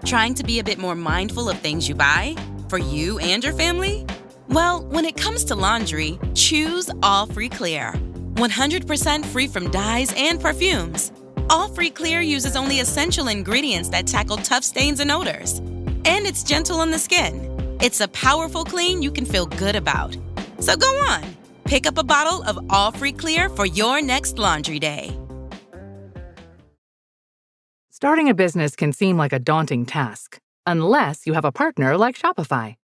Trying to be a bit more mindful of things you buy? For you and your family? Well, when it comes to laundry, choose All Free Clear. 100% free from dyes and perfumes. All Free Clear uses only essential ingredients that tackle tough stains and odors. And it's gentle on the skin. It's a powerful clean you can feel good about. So go on, pick up a bottle of All Free Clear for your next laundry day. Starting a business can seem like a daunting task, unless you have a partner like Shopify.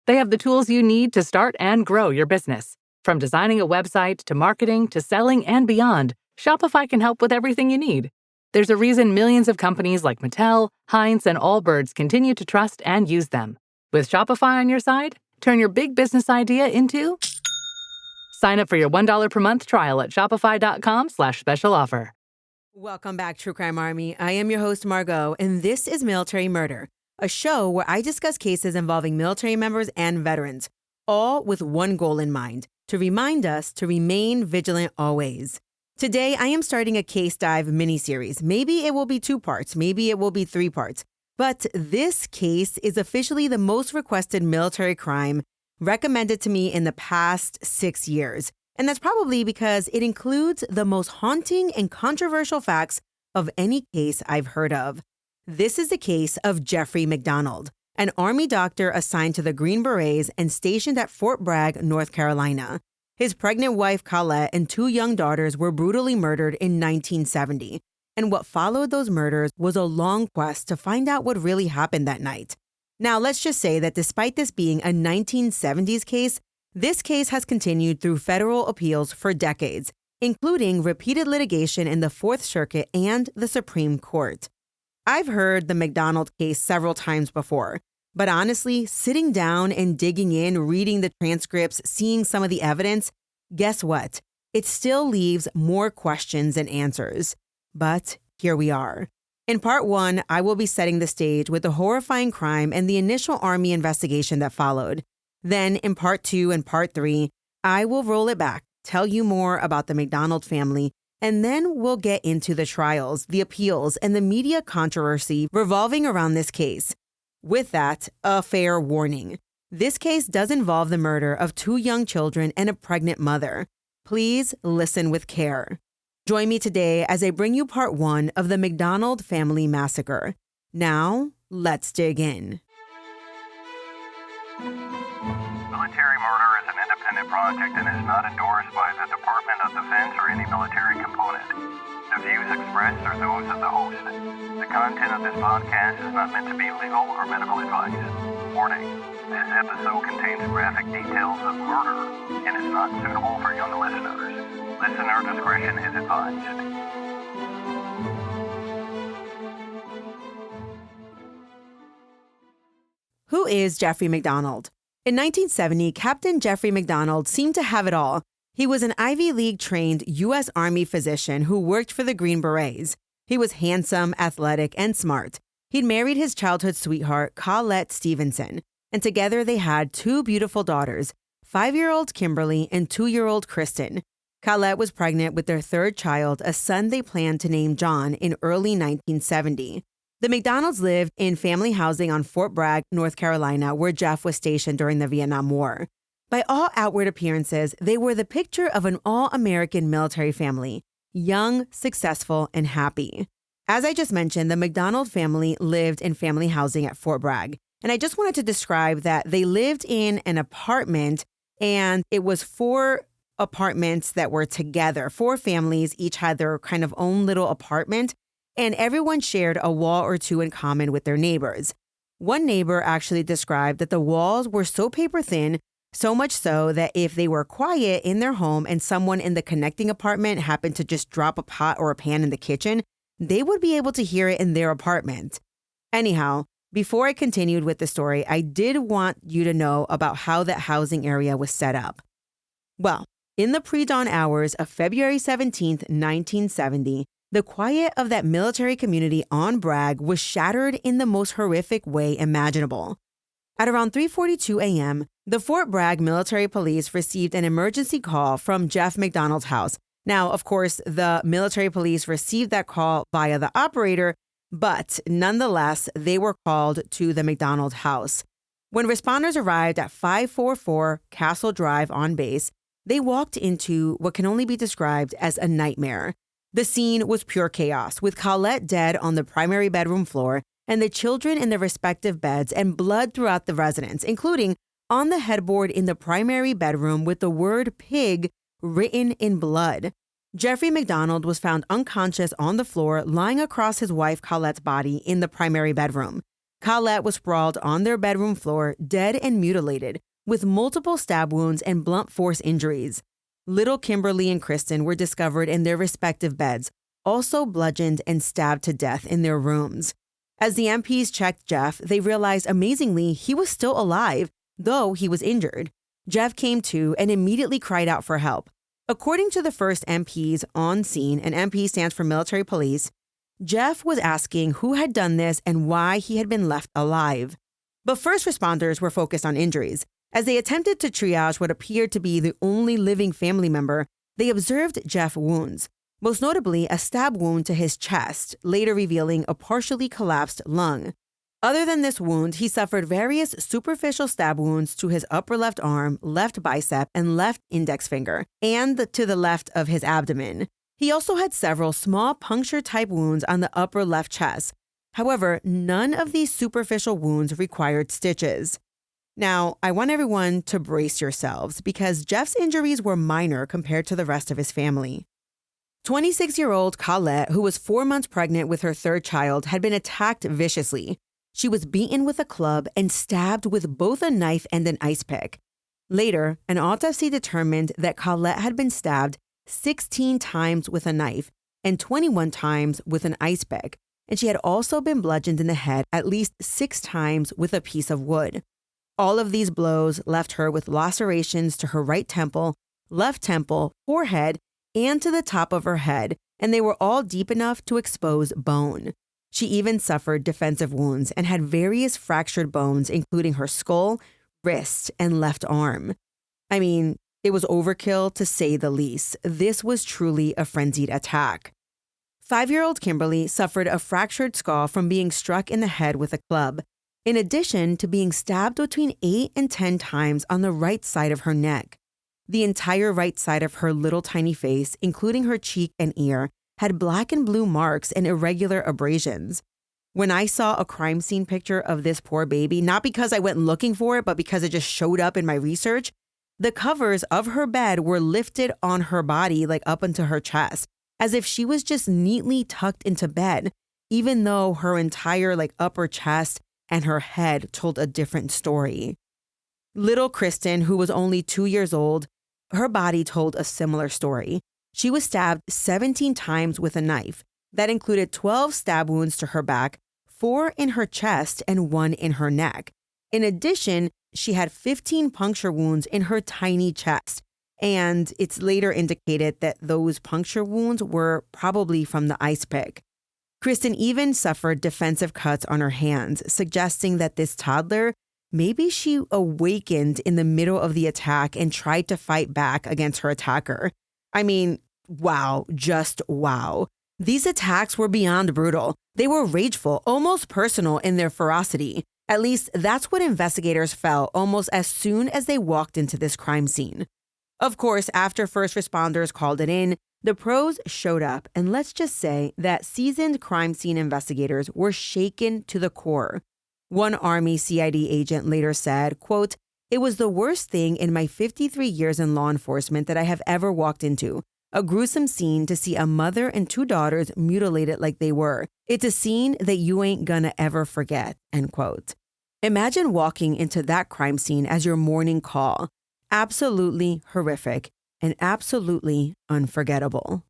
They have the tools you need to start and grow your business. From designing a website to marketing to selling and beyond, Shopify can help with everything you need. There's a reason millions of companies like Mattel, Heinz, and Allbirds continue to trust and use them. With Shopify on your side, turn your big business idea into... Sign up for your $1 per month trial at shopify.com/special offer. Welcome back, True Crime Army. I am your host, Margot, and this is Military Murder, a show where I discuss cases involving military members and veterans, all with one goal in mind, to remind us to remain vigilant always. Today, I am starting a case dive mini-series. Maybe it will be 2 parts, maybe it will be 3 parts. But this case is officially the most requested military crime recommended to me in the past 6 years. And that's probably because it includes the most haunting and controversial facts of any case I've heard of. This is the case of Jeffrey MacDonald, an Army doctor assigned to the Green Berets and stationed at Fort Bragg, North Carolina. His pregnant wife, Colette, and 2 young daughters were brutally murdered in 1970. And what followed those murders was a long quest to find out what really happened that night. Now, let's just say that despite this being a 1970s case, this case has continued through federal appeals for decades, including repeated litigation in the Fourth Circuit and the Supreme Court. I've heard the MacDonald case several times before, but honestly, sitting down and digging in, reading the transcripts, seeing some of the evidence, guess what? It still leaves more questions than answers. But here we are. In part 1, I will be setting the stage with the horrifying crime and the initial Army investigation that followed. Then in part 2 and part 3, I will roll it back, tell you more about the MacDonald family, and then we'll get into the trials, the appeals, and the media controversy revolving around this case. With that, a fair warning. This case does involve the murder of 2 young children and a pregnant mother. Please listen with care. Join me today as I bring you part 1 of the MacDonald family massacre. Now, let's dig in. Military murder is an independent project and is not endorsed by the Department of Defense or any military component. The views expressed are those of the host. The content of this podcast is not meant to be legal or medical advice. Warning, this episode contains graphic details of murder and is not suitable for young listeners. Listener discretion is advised. Who is Jeffrey MacDonald? In 1970, Captain Jeffrey MacDonald seemed to have it all. He was an Ivy League-trained U.S. Army physician who worked for the Green Berets. He was handsome, athletic, and smart. He'd married his childhood sweetheart, Colette Stevenson, and together they had 2 beautiful daughters, 5-year-old Kimberly and 2-year-old Kristen. Colette was pregnant with their 3rd child, a son they planned to name John, in early 1970. The MacDonalds lived in family housing on Fort Bragg, North Carolina, where Jeff was stationed during the Vietnam War. By all outward appearances, they were the picture of an all-American military family, young, successful, and happy. As I just mentioned, the MacDonald family lived in family housing at Fort Bragg. And I just wanted to describe that they lived in an apartment, and it was 4 apartments that were together. 4 families, each had their kind of own little apartment, and everyone shared a wall or 2 in common with their neighbors. One neighbor actually described that the walls were so paper thin, so much so that if they were quiet in their home and someone in the connecting apartment happened to just drop a pot or a pan in the kitchen, they would be able to hear it in their apartment. Anyhow, before I continued with the story, I did want you to know about how that housing area was set up. Well, in the pre-dawn hours of February 17th, 1970, the quiet of that military community on Bragg was shattered in the most horrific way imaginable. At around 3:42 a.m., the Fort Bragg Military Police received an emergency call from Jeff MacDonald's house. Now, of course, the military police received that call via the operator, But nonetheless, they were called to the MacDonald house. When responders arrived at 544 Castle Drive on base, they walked into what can only be described as a nightmare. The scene was pure chaos, with Colette dead on the primary bedroom floor and the children in their respective beds and blood throughout the residence, including on the headboard in the primary bedroom with the word pig written in blood. Jeffrey MacDonald was found unconscious on the floor, lying across his wife Colette's body in the primary bedroom. Colette was sprawled on their bedroom floor, dead and mutilated, with multiple stab wounds and blunt force injuries. Little Kimberly and Kristen were discovered in their respective beds, also bludgeoned and stabbed to death in their rooms. As the MPs checked Jeff, they realized amazingly he was still alive, though he was injured. Jeff came to and immediately cried out for help. According to the first MPs on scene, and MP stands for military police, Jeff was asking who had done this and why he had been left alive. But first responders were focused on injuries. As they attempted to triage what appeared to be the only living family member, they observed Jeff wounds, most notably a stab wound to his chest, later revealing a partially collapsed lung. Other than this wound, he suffered various superficial stab wounds to his upper left arm, left bicep, and left index finger, and to the left of his abdomen. He also had several small puncture-type wounds on the upper left chest. However, none of these superficial wounds required stitches. Now, I want everyone to brace yourselves because Jeff's injuries were minor compared to the rest of his family. 26-year-old Colette, who was 4 months pregnant with her third child, had been attacked viciously. She was beaten with a club and stabbed with both a knife and an ice pick. Later, an autopsy determined that Colette had been stabbed 16 times with a knife and 21 times with an ice pick, and she had also been bludgeoned in the head at least 6 times with a piece of wood. All of these blows left her with lacerations to her right temple, left temple, forehead, and to the top of her head, and they were all deep enough to expose bone. She even suffered defensive wounds and had various fractured bones, including her skull, wrist, and left arm. I mean, it was overkill to say the least. This was truly a frenzied attack. 5-year-old Kimberly suffered a fractured skull from being struck in the head with a club, in addition to being stabbed between 8 and 10 times on the right side of her neck. The entire right side of her little tiny face, including her cheek and ear, had black and blue marks and irregular abrasions. When I saw a crime scene picture of this poor baby, not because I went looking for it, but because it just showed up in my research, the covers of her bed were lifted on her body, like up into her chest, as if she was just neatly tucked into bed, even though her entire upper chest and her head told a different story. Little Kristen, who was only 2 years old, her body told a similar story. She was stabbed 17 times with a knife. That included 12 stab wounds to her back, 4 in her chest, and 1 in her neck. In addition, she had 15 puncture wounds in her tiny chest, and it's later indicated that those puncture wounds were probably from the ice pick. Kristen even suffered defensive cuts on her hands, suggesting that this toddler, maybe she awakened in the middle of the attack and tried to fight back against her attacker. I mean, wow, just wow. These attacks were beyond brutal. They were rageful, almost personal in their ferocity. At least that's what investigators felt almost as soon as they walked into this crime scene. Of course, after first responders called it in, the pros showed up, and let's just say that seasoned crime scene investigators were shaken to the core. One Army CID agent later said, quote, "It was the worst thing in my 53 years in law enforcement that I have ever walked into. A gruesome scene to see a mother and 2 daughters mutilated like they were. It's a scene that you ain't gonna ever forget," end quote. Imagine walking into that crime scene as your morning call. Absolutely horrific and absolutely unforgettable.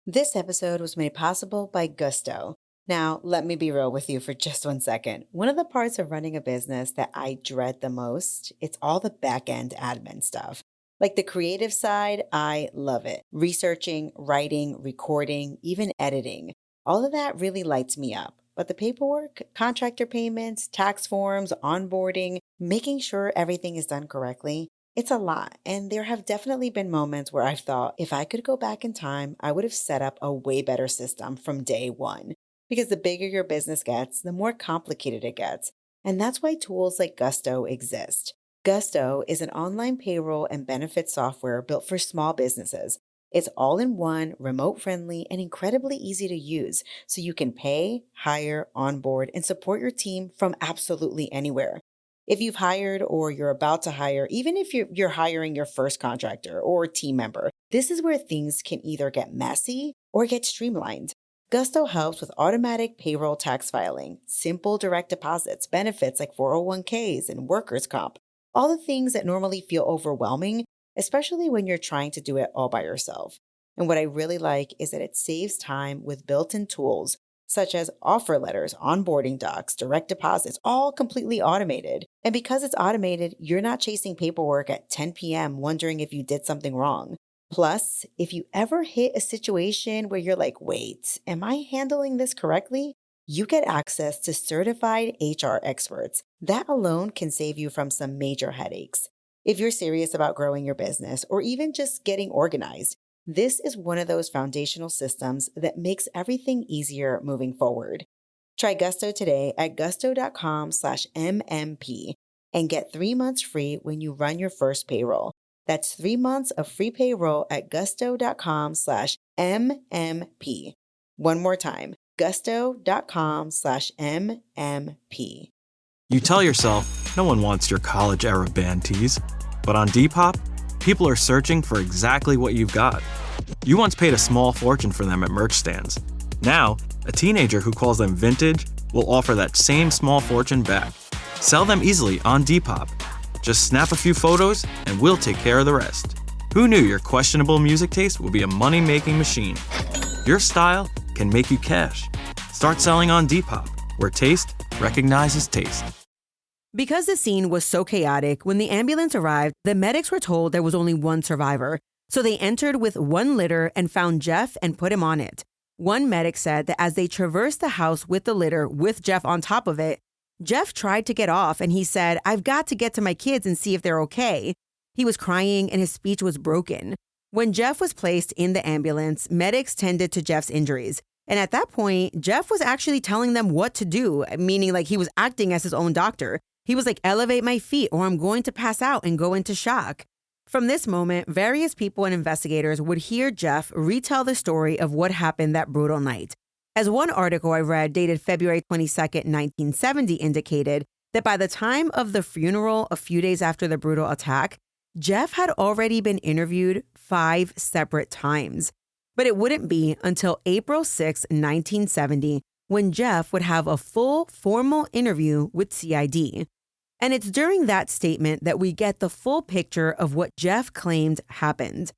This episode was made possible by Gusto. Now, let me be real with you for just 1 second. One of the parts of running a business that I dread the most, it's all the back-end admin stuff. Like the creative side, I love it. Researching, writing, recording, even editing. All of that really lights me up. But the paperwork, contractor payments, tax forms, onboarding, making sure everything is done correctly, It's a lot, and there have definitely been moments where I've thought if I could go back in time, I would have set up a way better system from day one. Because the bigger your business gets, the more complicated it gets. And that's why tools like Gusto exist. Gusto is an online payroll and benefits software built for small businesses. It's all in one, remote friendly, and incredibly easy to use, so you can pay, hire, onboard, and support your team from absolutely anywhere. If you've hired or you're about to hire, even if you're hiring your first contractor or team member, this is where things can either get messy or get streamlined. Gusto helps with automatic payroll tax filing, simple direct deposits, benefits like 401ks and workers' comp, all the things that normally feel overwhelming, especially when you're trying to do it all by yourself. And what I really like is that it saves time with built-in tools such as offer letters, onboarding docs, direct deposits, all completely automated. And because it's automated, you're not chasing paperwork at 10 p.m. wondering if you did something wrong. Plus, if you ever hit a situation where you're like, wait, am I handling this correctly? You get access to certified HR experts. That alone can save you from some major headaches. If you're serious about growing your business or even just getting organized, this is one of those foundational systems that makes everything easier moving forward. Try Gusto today at gusto.com/MMP and get 3 months free when you run your first payroll. That's 3 months of free payroll at gusto.com/MMP. One more time, gusto.com/MMP. You tell yourself, no one wants your college-era band tees. But on Depop, people are searching for exactly what you've got. You once paid a small fortune for them at merch stands. Now, a teenager who calls them vintage will offer that same small fortune back. Sell them easily on Depop. Just snap a few photos and we'll take care of the rest. Who knew your questionable music taste would be a money-making machine? Your style can make you cash. Start selling on Depop, where taste recognizes taste. Because the scene was so chaotic, when the ambulance arrived, the medics were told there was only one survivor. So they entered with one litter and found Jeff and put him on it. One medic said that as they traversed the house with the litter with Jeff on top of it, Jeff tried to get off and he said, "I've got to get to my kids and see if they're okay." He was crying and his speech was broken. When Jeff was placed in the ambulance, medics tended to Jeff's injuries. And at that point, Jeff was actually telling them what to do, meaning like he was acting as his own doctor. He was like, "Elevate my feet or I'm going to pass out and go into shock." From this moment, various people and investigators would hear Jeff retell the story of what happened that brutal night. As one article I read dated February 22nd, 1970 indicated that by the time of the funeral a few days after the brutal attack, Jeff had already been interviewed 5 separate times. But it wouldn't be until April 6, 1970, when Jeff would have a full formal interview with CID. And it's during that statement that we get the full picture of what Jeff claimed happened.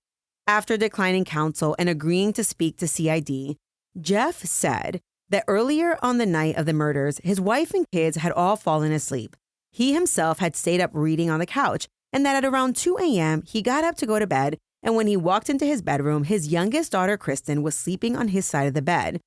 After declining counsel and agreeing to speak to CID, Jeff said that earlier on the night of the murders, his wife and kids had all fallen asleep. He himself had stayed up reading on the couch, and that at around 2 a.m., he got up to go to bed, and when he walked into his bedroom, his youngest daughter, Kristen, was sleeping on his side of the bed.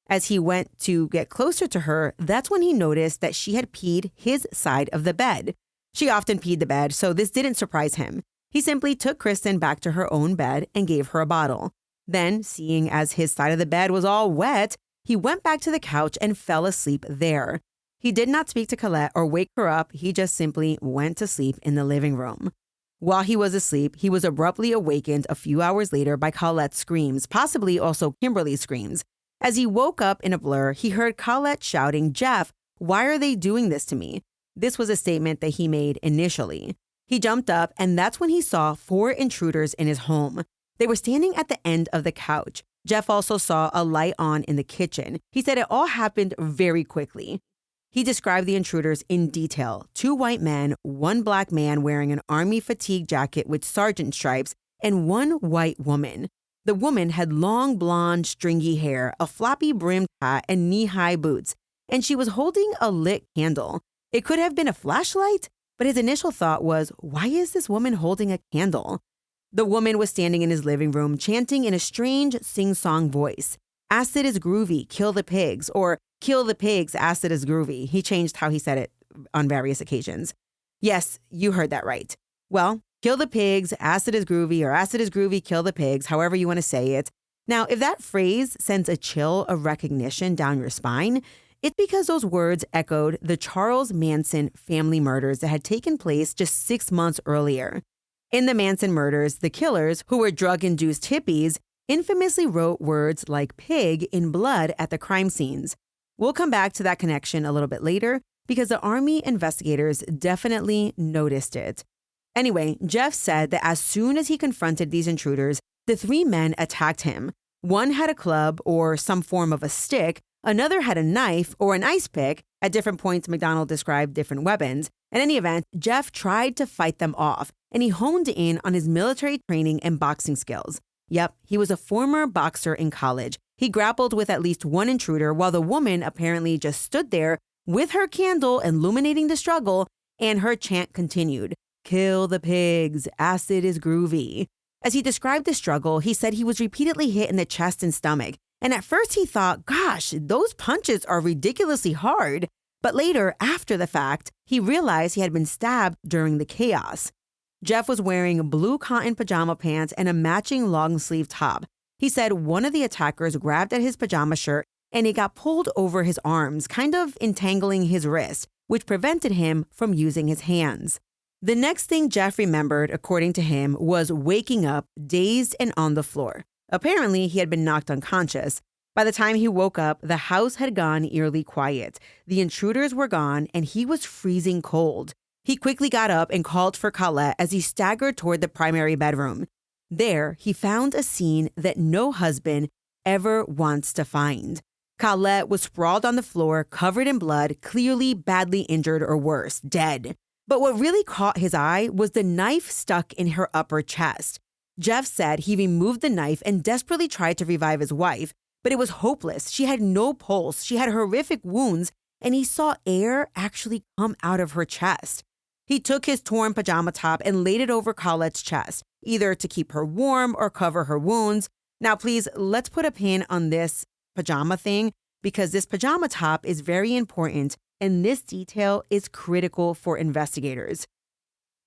As he went to get closer to her, that's when he noticed that she had peed his side of the bed. She often peed the bed, so this didn't surprise him. He simply took Kristen back to her own bed and gave her a bottle. Then, seeing as his side of the bed was all wet, he went back to the couch and fell asleep there. He did not speak to Colette or wake her up. He just simply went to sleep in the living room. While he was asleep, he was abruptly awakened a few hours later by Colette's screams, possibly also Kimberly's screams. As he woke up in a blur, he heard Colette shouting, "Jeff, why are they doing this to me?" This was a statement that he made initially. He jumped up, and that's when he saw 4 intruders in his home. They were standing at the end of the couch. Jeff also saw a light on in the kitchen. He said it all happened very quickly. He described the intruders in detail: 2 white men, 1 black man wearing an army fatigue jacket with sergeant stripes, and 1 white woman. The woman had long, blonde, stringy hair, a floppy brimmed hat, and knee-high boots, and she was holding a lit candle. It could have been a flashlight, but his initial thought was, why is this woman holding a candle? The woman was standing in his living room, chanting in a strange sing-song voice, "Acid is groovy, kill the pigs," or "Kill the pigs, acid is groovy." He changed how he said it on various occasions. Yes, you heard that right. Well, Kill the pigs, acid is groovy, or acid is groovy, kill the pigs, however you want to say it. Now, if that phrase sends a chill of recognition down your spine, it's because those words echoed the Charles Manson family murders that had taken place just 6 months earlier. In the Manson murders, the killers, who were drug-induced hippies, infamously wrote words like pig in blood at the crime scenes. We'll come back to that connection a little bit later because the Army investigators definitely noticed it. Anyway, Jeff said that as soon as he confronted these intruders, the 3 men attacked him. One had a club or some form of a stick, another had a knife or an ice pick. At different points, MacDonald described different weapons. In any event, Jeff tried to fight them off, and he honed in on his military training and boxing skills. Yep, he was a former boxer in college. He grappled with at least one intruder while the woman apparently just stood there with her candle illuminating the struggle, and her chant continued, "Kill the pigs, acid is groovy." As he described the struggle, he said he was repeatedly hit in the chest and stomach. And at first he thought, gosh, those punches are ridiculously hard. But later, after the fact, he realized he had been stabbed during the chaos. Jeff was wearing blue cotton pajama pants and a matching long-sleeve top. He said one of the attackers grabbed at his pajama shirt and it got pulled over his arms, kind of entangling his wrist, which prevented him from using his hands. The next thing Jeff remembered, according to him, was waking up dazed and on the floor. Apparently, he had been knocked unconscious. By the time he woke up, the house had gone eerily quiet. The intruders were gone, and he was freezing cold. He quickly got up and called for Colette as he staggered toward the primary bedroom. There, he found a scene that no husband ever wants to find. Colette was sprawled on the floor, covered in blood, clearly badly injured or worse, dead. But what really caught his eye was the knife stuck in her upper chest. Jeff said he removed the knife and desperately tried to revive his wife, but it was hopeless. She had no pulse, she had horrific wounds, and he saw air actually come out of her chest. He took his torn pajama top and laid it over Colette's chest, either to keep her warm or cover her wounds. Now, please, let's put a pin on this pajama thing because this pajama top is very important and this detail is critical for investigators.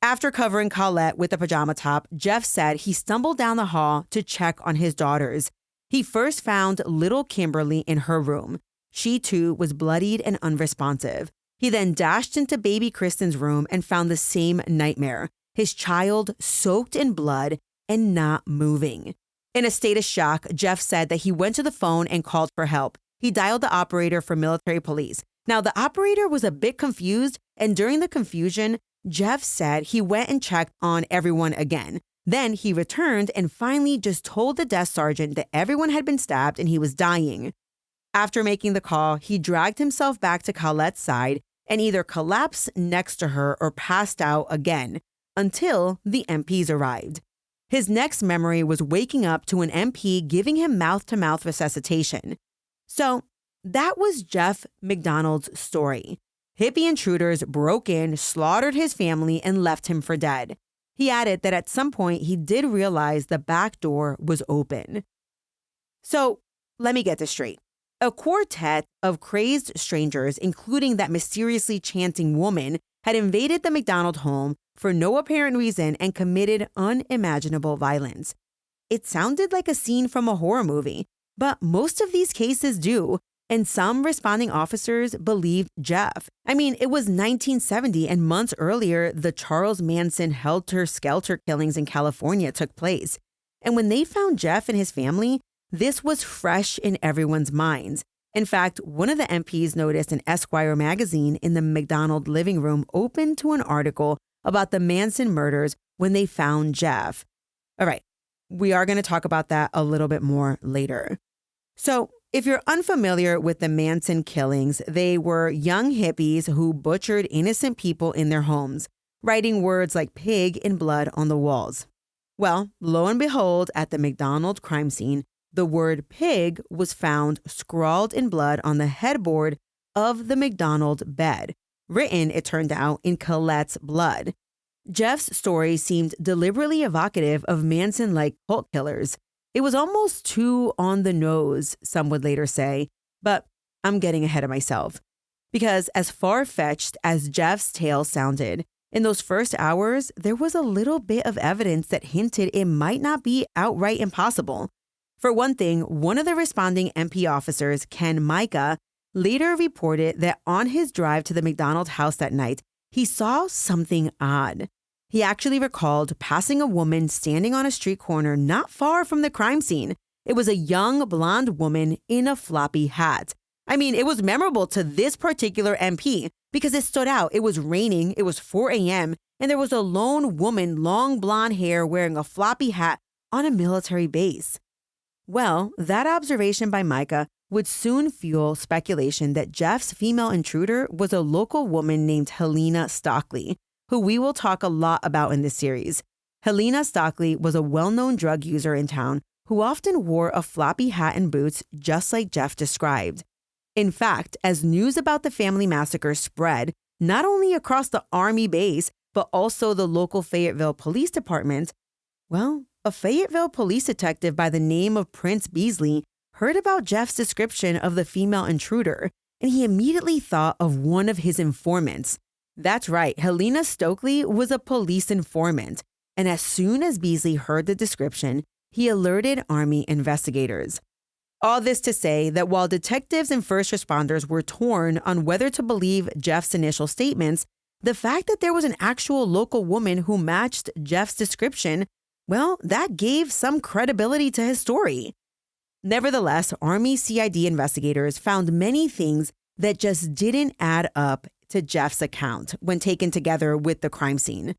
After covering Colette with the pajama top, Jeff said he stumbled down the hall to check on his daughters. He first found little Kimberly in her room. She too was bloodied and unresponsive. He then dashed into baby Kristen's room and found the same nightmare, his child soaked in blood and not moving. In a state of shock, Jeff said that he went to the phone and called for help. He dialed the operator for military police. Now, the operator was a bit confused, and during the confusion, Jeff said he went and checked on everyone again. Then he returned and finally just told the desk sergeant that everyone had been stabbed and he was dying. After making the call, he dragged himself back to Colette's side and either collapsed next to her or passed out again until the MPs arrived. His next memory was waking up to an MP giving him mouth-to-mouth resuscitation. So that was Jeff MacDonald's story. Hippie intruders broke in, slaughtered his family, and left him for dead. He added that at some point he did realize the back door was open. So let me get this straight. A quartet of crazed strangers, including that mysteriously chanting woman, had invaded the MacDonald home for no apparent reason and committed unimaginable violence. It sounded like a scene from a horror movie, but most of these cases do, and some responding officers believed Jeff. I mean, it was 1970, and months earlier, the Charles Manson helter-skelter killings in California took place. And when they found Jeff and his family, this was fresh in everyone's minds. In fact, one of the MPs noticed an Esquire magazine in the MacDonald living room open to an article about the Manson murders when they found Jeff. All right, we are going to talk about that a little bit more later. So, if you're unfamiliar with the Manson killings, they were young hippies who butchered innocent people in their homes, writing words like pig in blood on the walls. Well, lo and behold, at the MacDonald crime scene, the word pig was found scrawled in blood on the headboard of the MacDonald bed, written, it turned out, in Colette's blood. Jeff's story seemed deliberately evocative of Manson-like cult killers. It was almost too on the nose, some would later say, but I'm getting ahead of myself. Because as far-fetched as Jeff's tale sounded, In those first hours, there was a little bit of evidence that hinted it might not be outright impossible. For one thing, one of the responding MP officers, Ken Micah, later reported that on his drive to the MacDonald house that night, he saw something odd. He actually recalled passing a woman standing on a street corner not far from the crime scene. It was a young blonde woman in a floppy hat. I mean, it was memorable to this particular MP because it stood out. It was raining, it was 4 a.m., and there was a lone woman, long blonde hair, wearing a floppy hat on a military base. Well, that observation by Micah would soon fuel speculation that Jeff's female intruder was a local woman named Helena Stockley, who we will talk a lot about in this series. Helena Stockley was a well-known drug user in town who often wore a floppy hat and boots just like Jeff described. In fact, as news about the family massacre spread, not only across the Army base, but also the local Fayetteville Police Department, well, a Fayetteville police detective by the name of Prince Beasley heard about Jeff's description of the female intruder, and he immediately thought of one of his informants. That's right, Helena Stockley was a police informant, and as soon as Beasley heard the description, he alerted Army investigators. All this to say that while detectives and first responders were torn on whether to believe Jeff's initial statements, the fact that there was an actual local woman who matched Jeff's description, well, that gave some credibility to his story. Nevertheless, Army CID investigators found many things that just didn't add up to Jeff's account when taken together with the crime scene.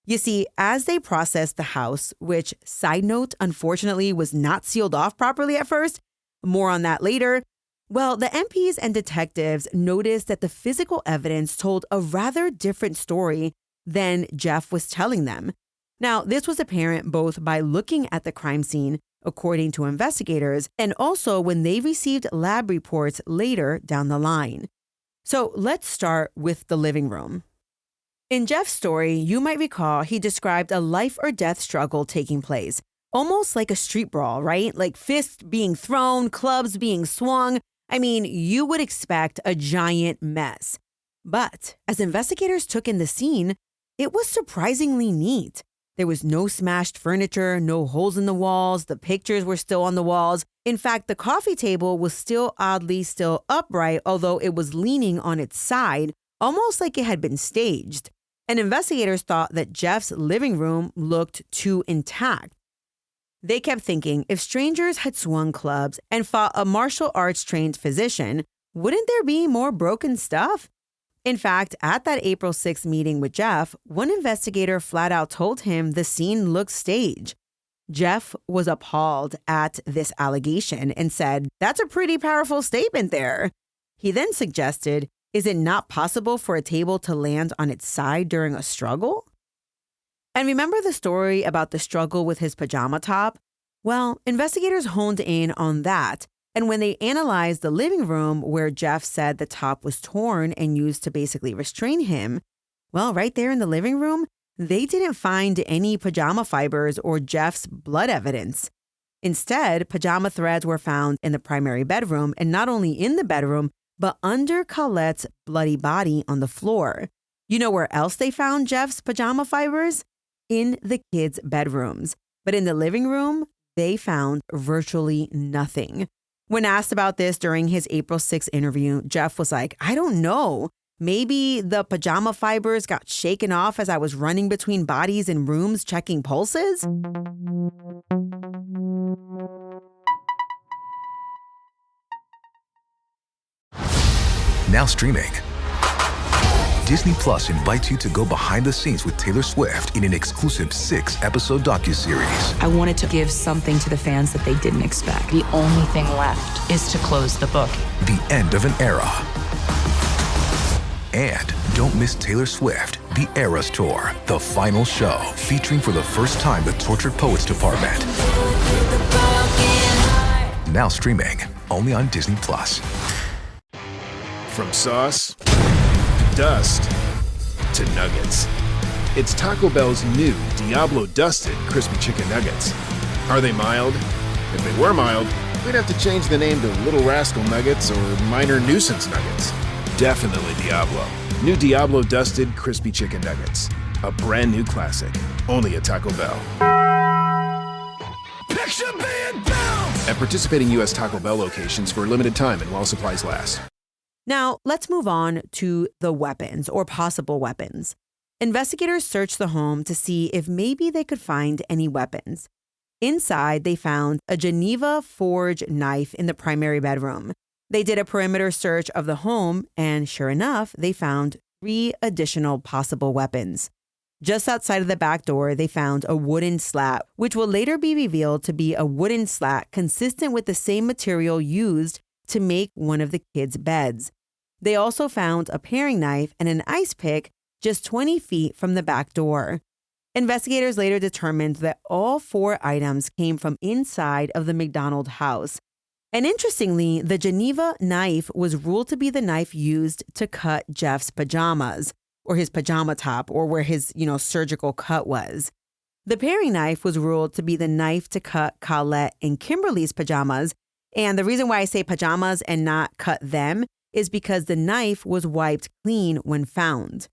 You see, as they processed the house, which, side note, unfortunately was not sealed off properly at first, more on that later, well, the MPs and detectives noticed that the physical evidence told a rather different story than Jeff was telling them. Now, this was apparent both by looking at the crime scene, according to investigators, and also when they received lab reports later down the line. So let's start with the living room. In Jeff's story, you might recall he described a life or death struggle taking place, almost like a street brawl, right? Like fists being thrown, clubs being swung. I mean, you would expect a giant mess. But as investigators took in the scene, it was surprisingly neat. There was no smashed furniture, no holes in the walls, the pictures were still on the walls. In fact, the coffee table was still upright, although it was leaning on its side, almost like it had been staged. And investigators thought that Jeff's living room looked too intact. They kept thinking if strangers had swung clubs and fought a martial arts trained physician, wouldn't there be more broken stuff? In fact, at that April 6th meeting with Jeff, one investigator flat out told him the scene looked staged. Jeff was appalled at this allegation and said, "That's a pretty powerful statement there." He then suggested, is it not possible for a table to land on its side during a struggle? And remember the story about the struggle with his pajama top? Well, investigators honed in on that. And when they analyzed the living room where Jeff said the top was torn and used to basically restrain him, well, right there in the living room, they didn't find any pajama fibers or Jeff's blood evidence. Instead, pajama threads were found in the primary bedroom, and not only in the bedroom, but under Colette's bloody body on the floor. You know where else they found Jeff's pajama fibers? In the kids' bedrooms. But in the living room, they found virtually nothing. When asked about this during his April 6th interview, Jeff was like, "I don't know. Maybe the pajama fibers got shaken off as I was running between bodies in rooms checking pulses?" Now streaming. Disney Plus invites you to go behind the scenes with Taylor Swift in an exclusive 6-episode docuseries. I wanted to give something to the fans that they didn't expect. The only thing left is to close the book. The end of an era. And don't miss Taylor Swift, The Eras Tour, the final show, featuring for the first time the Tortured Poets Department. Now streaming, only on Disney Plus. From sauce, dust, to nuggets. It's Taco Bell's new Diablo Dusted Crispy Chicken Nuggets. Are they mild? If they were mild, we'd have to change the name to Little Rascal Nuggets or Minor Nuisance Nuggets. Definitely Diablo. New Diablo Dusted Crispy Chicken Nuggets. A brand new classic. Only at Taco Bell. Picture being built! At participating U.S. Taco Bell locations for a limited time and while supplies last. Now, let's move on to the weapons or possible weapons. Investigators searched the home to see if maybe they could find any weapons. Inside, they found a Geneva forged knife in the primary bedroom. They did a perimeter search of the home, and sure enough, they found 3 additional possible weapons. Just outside of the back door, they found a wooden slat, which will later be revealed to be a wooden slat consistent with the same material used to make one of the kids' beds. They also found a paring knife and an ice pick just 20 feet from the back door. Investigators later determined that all 4 items came from inside of the MacDonald house. And interestingly, the Geneva knife was ruled to be the knife used to cut Jeff's pajamas, or his pajama top, or where his, surgical cut was. The paring knife was ruled to be the knife to cut Colette and Kimberly's pajamas. And the reason why I say pajamas and not cut them is because the knife was wiped clean when found.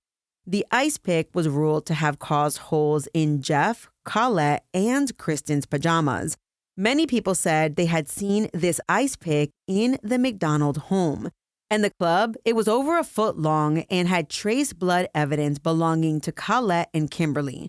The ice pick was ruled to have caused holes in Jeff, Colette, and Kristen's pajamas. Many people said they had seen this ice pick in the MacDonald home. And the club, it was over a foot long and had trace blood evidence belonging to Colette and Kimberly.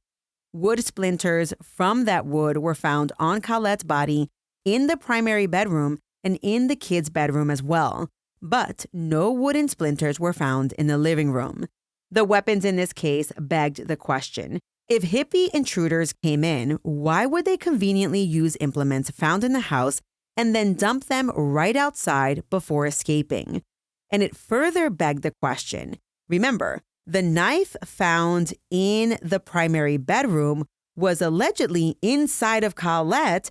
Wood splinters from that wood were found on Colette's body, in the primary bedroom, and in the kids' bedroom as well. But no wooden splinters were found in the living room. The weapons in this case begged the question. If hippie intruders came in, why would they conveniently use implements found in the house and then dump them right outside before escaping? And it further begged the question. Remember, the knife found in the primary bedroom was allegedly inside of Colette,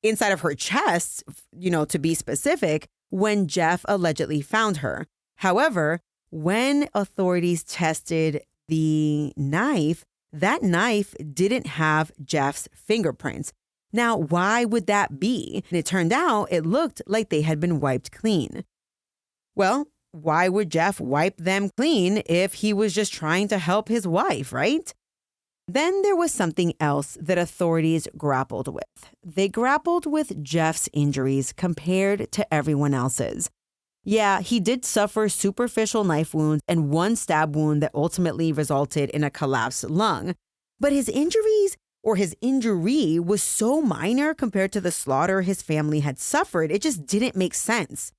inside of her chest, to be specific, when Jeff allegedly found her. However, when authorities tested the knife, that knife didn't have Jeff's fingerprints. Now, why would that be? And it turned out it looked like they had been wiped clean. Well, why would Jeff wipe them clean if he was just trying to help his wife, right? Then there was something else that authorities grappled with. They grappled with Jeff's injuries compared to everyone else's. Yeah, he did suffer superficial knife wounds and 1 stab wound that ultimately resulted in a collapsed lung. But his injuries, or his injury, was so minor compared to the slaughter his family had suffered, it just didn't make sense.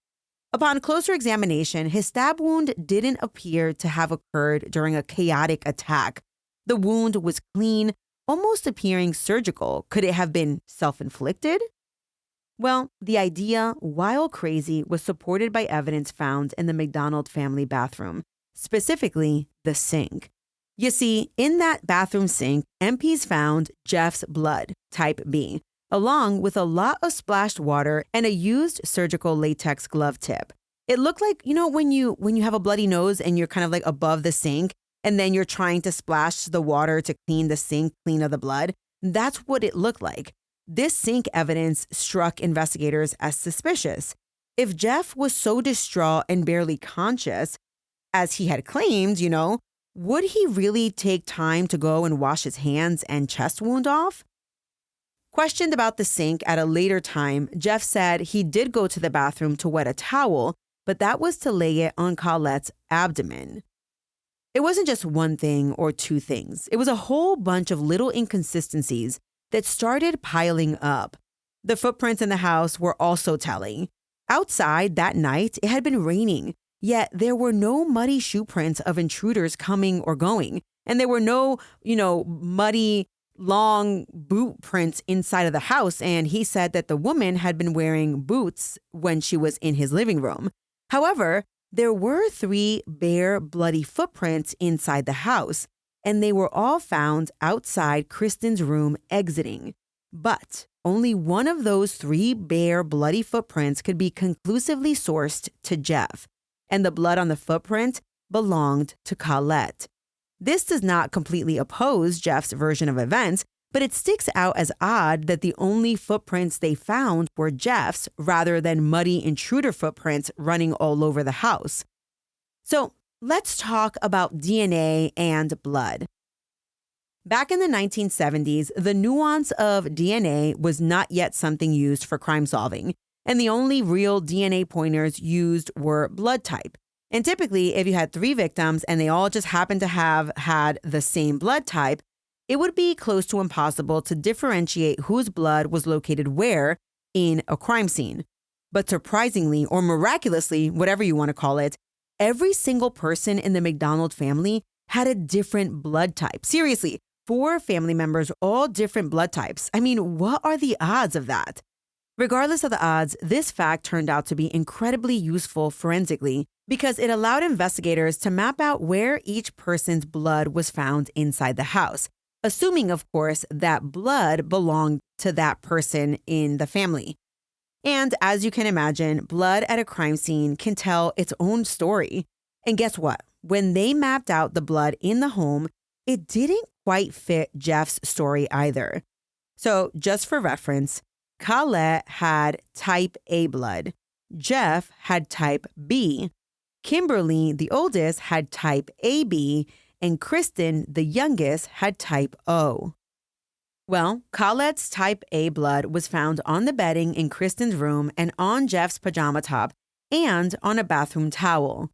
Upon closer examination, his stab wound didn't appear to have occurred during a chaotic attack. The wound was clean, almost appearing surgical. Could it have been self-inflicted? Well, the idea, while crazy, was supported by evidence found in the MacDonald family bathroom, specifically the sink. You see, in that bathroom sink, MPs found Jeff's blood, type B, along with a lot of splashed water and a used surgical latex glove tip. It looked like, when you have a bloody nose and you're kind of like above the sink and then you're trying to splash the water to clean the sink clean of the blood. That's what it looked like. This sink evidence struck investigators as suspicious. If Jeff was so distraught and barely conscious, as he had claimed, would he really take time to go and wash his hands and chest wound off? Questioned about the sink at a later time, Jeff said he did go to the bathroom to wet a towel, but that was to lay it on Colette's abdomen. It wasn't just one thing or 2 things. It was a whole bunch of little inconsistencies that started piling up. The footprints in the house were also telling. Outside that night, it had been raining, yet there were no muddy shoe prints of intruders coming or going. And there were no, muddy, long boot prints inside of the house. And he said that the woman had been wearing boots when she was in his living room. However, there were 3 bare, bloody footprints inside the house, and they were all found outside Kristen's room exiting. But only one of those 3 bare, bloody footprints could be conclusively sourced to Jeff, and the blood on the footprint belonged to Colette. This does not completely oppose Jeff's version of events, but it sticks out as odd that the only footprints they found were Jeff's rather than muddy intruder footprints running all over the house. So let's talk about DNA and blood. Back in the 1970s, the nuance of DNA was not yet something used for crime solving, and the only real DNA pointers used were blood type. And typically, if you had 3 victims and they all just happened to have had the same blood type, it would be close to impossible to differentiate whose blood was located where in a crime scene. But surprisingly, or miraculously, whatever you want to call it, every single person in the MacDonald family had a different blood type. Seriously, 4 family members, all different blood types. I mean, what are the odds of that? Regardless of the odds, this fact turned out to be incredibly useful forensically because it allowed investigators to map out where each person's blood was found inside the house, assuming, of course, that blood belonged to that person in the family. And as you can imagine, blood at a crime scene can tell its own story. And guess what? When they mapped out the blood in the home, it didn't quite fit Jeff's story either. So just for reference, Colette had type A blood. Jeff had type B. Kimberly, the oldest, had type AB. And Kristen, the youngest, had type O. Well, Colette's type A blood was found on the bedding in Kristen's room and on Jeff's pajama top and on a bathroom towel.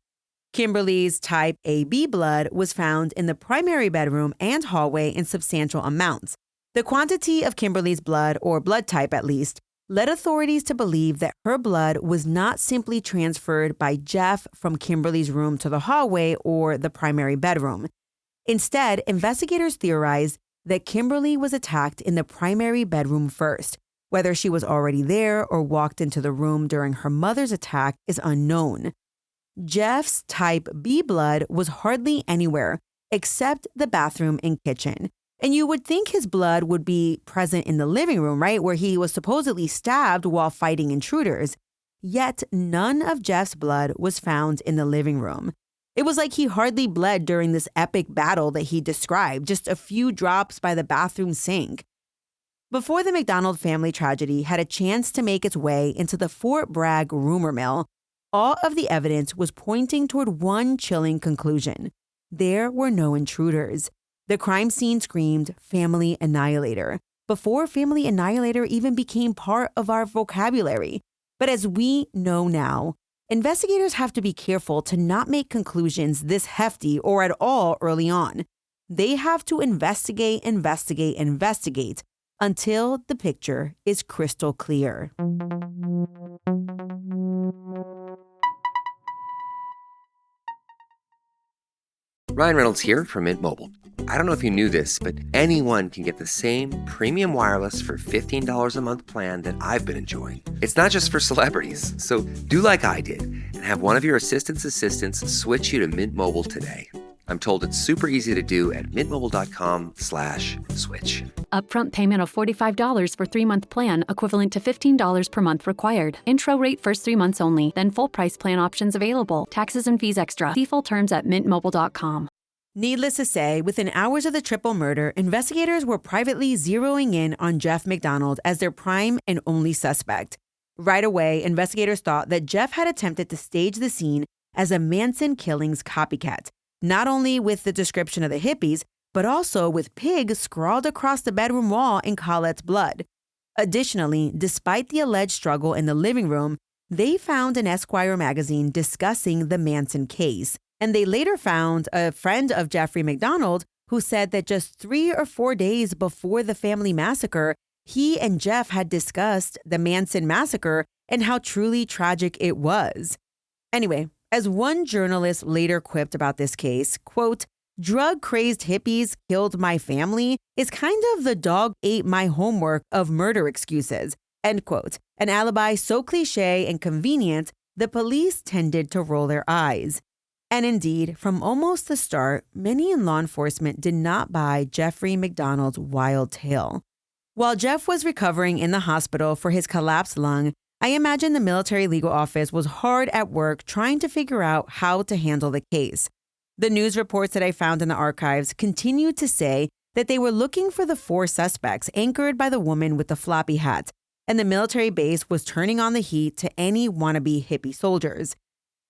Kimberly's type AB blood was found in the primary bedroom and hallway in substantial amounts. The quantity of Kimberly's blood, or blood type at least, led authorities to believe that her blood was not simply transferred by Jeff from Kimberly's room to the hallway or the primary bedroom. Instead, investigators theorized that Kimberly was attacked in the primary bedroom first. Whether she was already there or walked into the room during her mother's attack is unknown. Jeff's type B blood was hardly anywhere except the bathroom and kitchen. And you would think his blood would be present in the living room, right, where he was supposedly stabbed while fighting intruders. Yet none of Jeff's blood was found in the living room. It was like he hardly bled during this epic battle that he described, just a few drops by the bathroom sink. Before the MacDonald family tragedy had a chance to make its way into the Fort Bragg rumor mill, all of the evidence was pointing toward one chilling conclusion. There were no intruders. The crime scene screamed family annihilator, before family annihilator even became part of our vocabulary. But as we know now, investigators have to be careful to not make conclusions this hefty or at all early on. They have to investigate until the picture is crystal clear. Ryan Reynolds here from Mint Mobile. I don't know if you knew this, but anyone can get the same premium wireless for $15 a month plan that I've been enjoying. It's not just for celebrities, so do like I did and have one of your assistants switch you to Mint Mobile today. I'm told it's super easy to do at mintmobile.com/switch. Upfront payment of $45 for 3-month plan, equivalent to $15 per month required. Intro rate first 3 months only, then full price plan options available. Taxes and fees extra. See full terms at mintmobile.com. Needless to say, within hours of the triple murder, investigators were privately zeroing in on Jeff MacDonald as their prime and only suspect. Right away, investigators thought that Jeff had attempted to stage the scene as a Manson killings copycat, not only with the description of the hippies, but also with pigs scrawled across the bedroom wall in Colette's blood. Additionally, despite the alleged struggle in the living room, they found an Esquire magazine discussing the Manson case. And they later found a friend of Jeffrey MacDonald who said that just 3 or 4 days before the family massacre, he and Jeff had discussed the Manson massacre and how truly tragic it was. Anyway, as one journalist later quipped about this case, quote, "Drug-crazed hippies killed my family is kind of the dog ate my homework of murder excuses," end quote. An alibi so cliche and convenient, the police tended to roll their eyes. And indeed, from almost the start, many in law enforcement did not buy Jeffrey MacDonald's wild tale. While Jeff was recovering in the hospital for his collapsed lung, I imagine the military legal office was hard at work trying to figure out how to handle the case. The news reports that I found in the archives continued to say that they were looking for the 4 suspects anchored by the woman with the floppy hat, and the military base was turning on the heat to any wannabe hippie soldiers.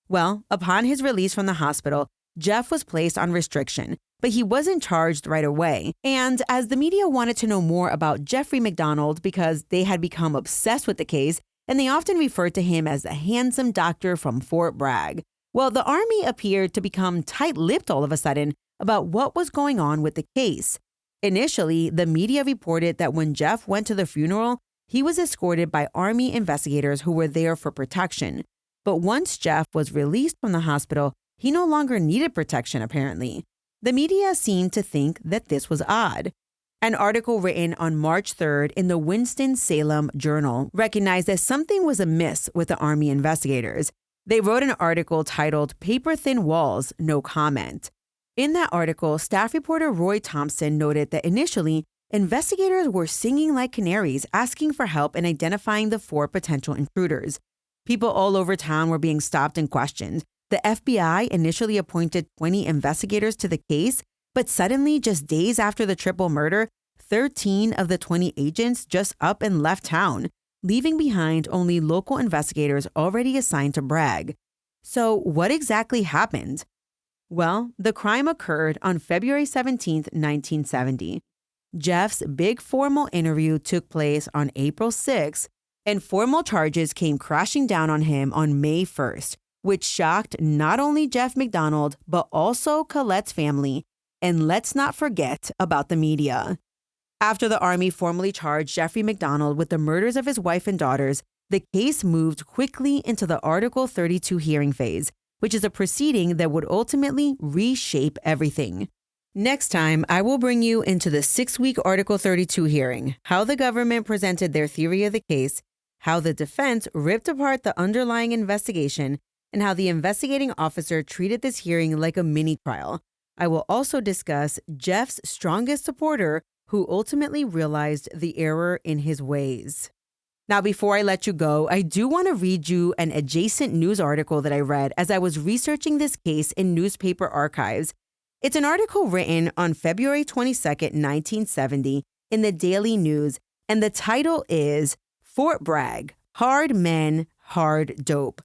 Well, upon his release from the hospital, Jeff was placed on restriction, but he wasn't charged right away. And as the media wanted to know more about Jeffrey MacDonald because they had become obsessed with the case, and they often referred to him as the handsome doctor from Fort Bragg. Well, the Army appeared to become tight-lipped all of a sudden about what was going on with the case. Initially, the media reported that when Jeff went to the funeral, he was escorted by Army investigators who were there for protection. But once Jeff was released from the hospital, he no longer needed protection, apparently. The media seemed to think that this was odd. An article written on March 3rd in the Winston-Salem Journal recognized that something was amiss with the Army investigators. They wrote an article titled "Paper-Thin Walls, No Comment." In that article, staff reporter Roy Thompson noted that initially, investigators were singing like canaries, asking for help in identifying the 4 potential intruders. People all over town were being stopped and questioned. The FBI initially appointed 20 investigators to the case, but suddenly, just days after the triple murder, 13 of the 20 agents just up and left town, leaving behind only local investigators already assigned to Bragg. So what exactly happened? Well, the crime occurred on February 17, 1970. Jeff's big formal interview took place on April 6, and formal charges came crashing down on him on May 1st, which shocked not only Jeff MacDonald, but also Colette's family. And let's not forget about the media. After the Army formally charged Jeffrey MacDonald with the murders of his wife and daughters, the case moved quickly into the Article 32 hearing phase, which is a proceeding that would ultimately reshape everything. Next time, I will bring you into the 6-week Article 32 hearing, how the government presented their theory of the case, how the defense ripped apart the underlying investigation, and how the investigating officer treated this hearing like a mini trial. I will also discuss Jeff's strongest supporter, who ultimately realized the error in his ways. Now, before I let you go, I do want to read you an adjacent news article that I read as I was researching this case in newspaper archives. It's an article written on February 22nd, 1970, in the Daily News, and the title is "Fort Bragg, Hard Men, Hard Dope."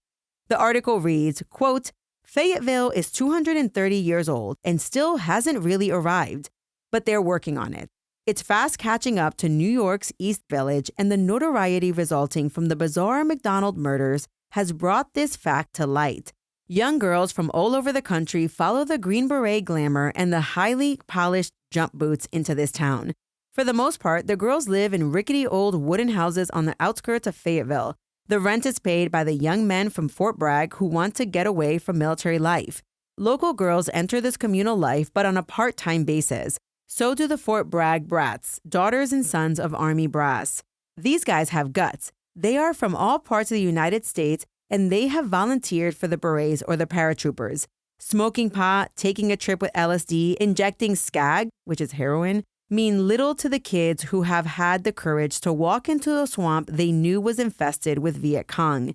The article reads, quote, "Fayetteville is 230 years old and still hasn't really arrived, but they're working on it. It's fast catching up to New York's East Village, and the notoriety resulting from the bizarre MacDonald murders has brought this fact to light. Young girls from all over the country follow the Green Beret glamour and the highly polished jump boots into this town. For the most part, the girls live in rickety old wooden houses on the outskirts of Fayetteville. The rent is paid by the young men from Fort Bragg who want to get away from military life. Local girls enter this communal life, but on a part-time basis. So do the Fort Bragg brats, daughters and sons of Army brass. These guys have guts. They are from all parts of the United States, and they have volunteered for the Berets or the paratroopers. Smoking pot, taking a trip with LSD, injecting skag, which is heroin, mean little to the kids who have had the courage to walk into a swamp they knew was infested with Viet Cong.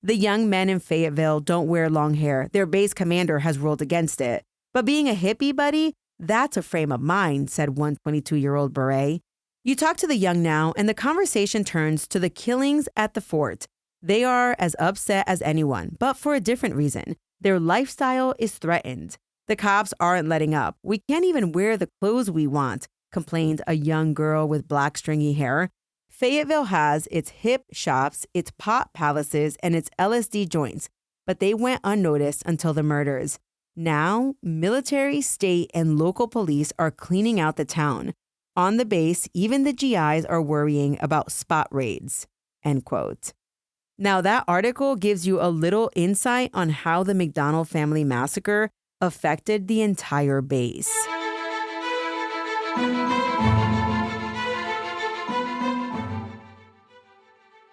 The young men in Fayetteville don't wear long hair. Their base commander has ruled against it. But being a hippie, buddy, that's a frame of mind, said one 22-year-old beret. You talk to the young now, and the conversation turns to the killings at the fort. They are as upset as anyone, but for a different reason. Their lifestyle is threatened. The cops aren't letting up. We can't even wear the clothes we want, complained a young girl with black stringy hair. Fayetteville has its hip shops, its pot palaces, and its LSD joints, but they went unnoticed until the murders. Now, military, state, and local police are cleaning out the town. On the base, even the GIs are worrying about spot raids, end quote. Now, that article gives you a little insight on how the MacDonald family massacre affected the entire base.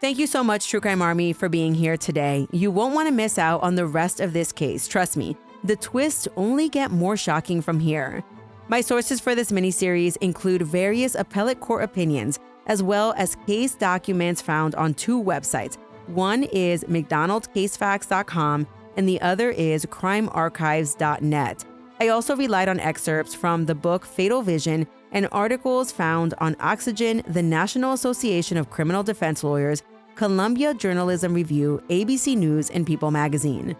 Thank you so much, True Crime Army, for being here today. You won't want to miss out on the rest of this case, trust me. The twists only get more shocking from here. My sources for this miniseries include various appellate court opinions, as well as case documents found on 2 websites. One is MacDonaldCaseFacts.com, and the other is CrimeArchives.net. I also relied on excerpts from the book Fatal Vision and articles found on Oxygen, the National Association of Criminal Defense Lawyers, Columbia Journalism Review, ABC News, and People Magazine.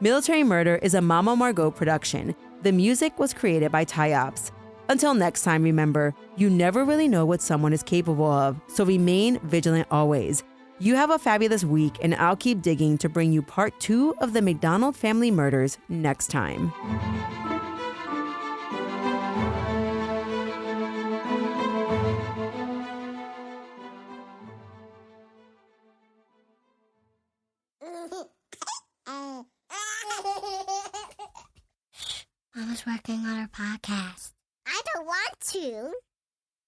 Military Murder is a Mama Margot production. The music was created by Ty Ops. Until next time, remember, you never really know what someone is capable of, so remain vigilant always. You have a fabulous week, and I'll keep digging to bring you part 2 of the MacDonald family murders next time. Mama's working on her podcast. I don't want to.